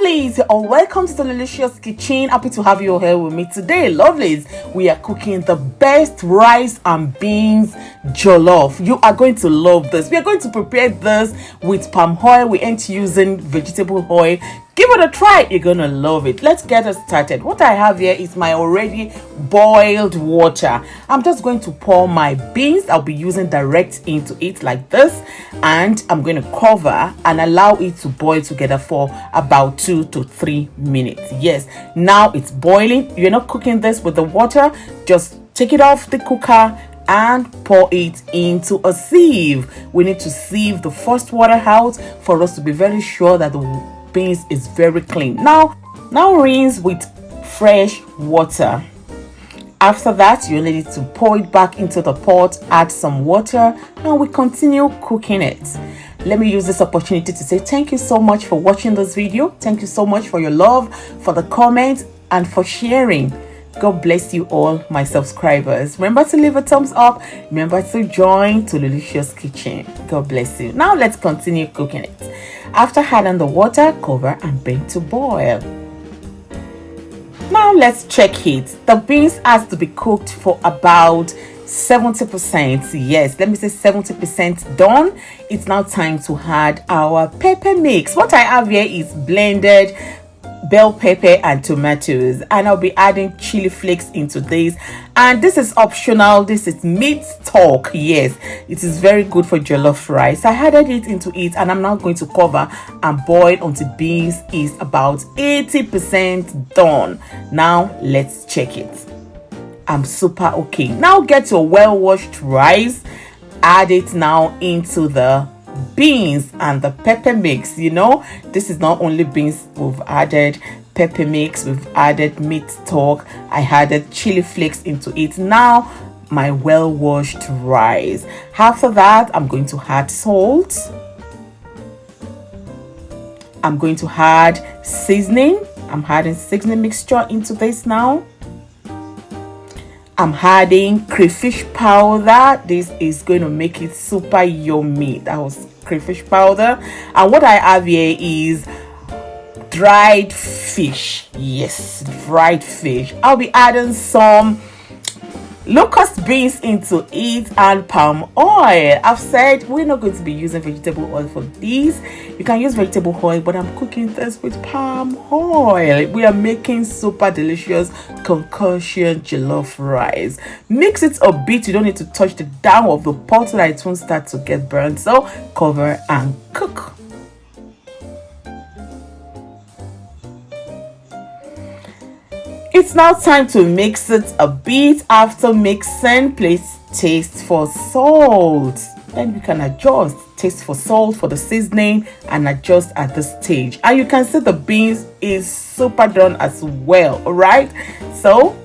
Lovelies, you're all welcome to the delicious kitchen. Happy to have you here with me today. Lovelies, we are cooking the best rice and beans jollof. You are going to love this. We are going to prepare this with palm oil. We ain't using vegetable oil. Give it a try. You're gonna love it. Let's get it started. What I have here is my already boiled water. I'm just going to pour my beans. I'll be using direct into it like this, and I'm going to cover and allow it to boil together for about 2 to 3 minutes. Yes, now it's boiling. You're not cooking this with the water. Just take it off the cooker and pour it into a sieve. We need to sieve the first water out for us to be very sure that the beans is very clean. Now rinse with fresh water. After that, you need to pour it back into the pot, add some water, and we continue cooking it. Let me use this opportunity to say thank you so much for watching this video. Thank you so much for your love, for the comments, and for sharing. God bless you all, my subscribers. Remember to leave a thumbs up. Remember to join to Delicious Kitchen. God bless you. Now let's continue cooking it. After adding the water, cover and bring to boil. Now let's check it. The beans has to be cooked for about 70%. Yes, let me say 70% done. It's now time to add our pepper mix. What I have here is blended bell pepper and tomatoes, and I'll be adding chili flakes into this, and this is optional. This is meat stock. Yes, it is very good for jollof rice. I added it into it, and I'm now going to cover and boil until beans is about 80% done. Now let's check it. I'm super okay. Now get your well-washed rice, add it now into the beans and the pepper mix. You know, this is not only beans, we've added pepper mix, we've added meat stock, I added chili flakes into it. Now my well-washed rice. After that, I'm going to add salt. I'm going to add seasoning. I'm adding seasoning mixture into this now. I'm adding crayfish powder. This is going to make it super yummy. That was crayfish powder. And what I have here is dried fish. Yes, dried fish. I'll be adding some locust beans into it and palm oil. I've said we're not going to be using vegetable oil for these. You can use vegetable oil, but I'm cooking this with palm oil. We are making super delicious concoction jollof rice. Mix it a bit. You don't need to touch the down of the pot so that it won't start to get burnt. So cover and cook. It's now time to mix it a bit. After mixing, please taste for salt. Then you can adjust. Taste for salt for the seasoning and adjust at this stage. And you can see the beans is super done as well. Alright, so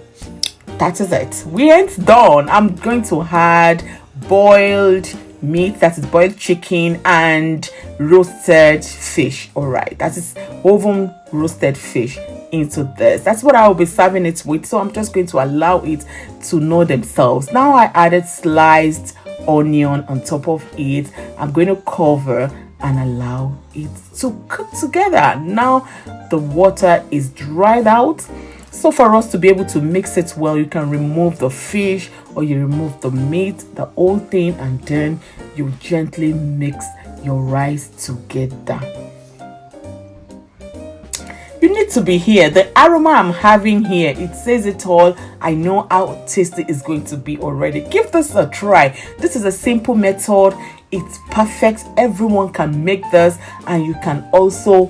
that is it. We ain't done. I'm going to add boiled meat, that is boiled chicken, and roasted fish. Alright, that is oven roasted fish into this. That's what I will be serving it with, so I'm just going to allow it to know themselves. Now I added sliced onion on top of it. I'm going to cover and allow it to cook together. Now the water is dried out, so for us to be able to mix it well, you can remove the fish or you remove the meat, the whole thing, and then you gently mix your rice together. You need to be here. The aroma I'm having here, it says it all. I know how tasty it's going to be already. Give this a try. This is a simple method. It's perfect. Everyone can make this, and you can also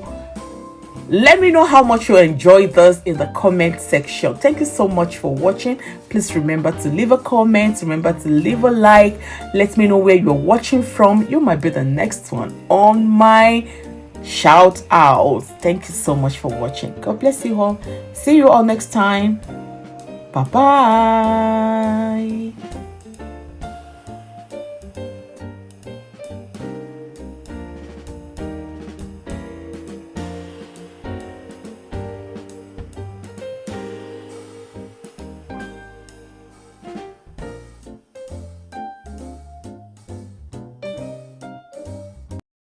let me know how much you enjoy this in the comment section. Thank you so much for watching. Please remember to leave a comment. Remember to leave a like. Let me know where you're watching from. You might be the next one on my shout out. Thank you so much for watching. God bless you all. See you all next time. Bye bye.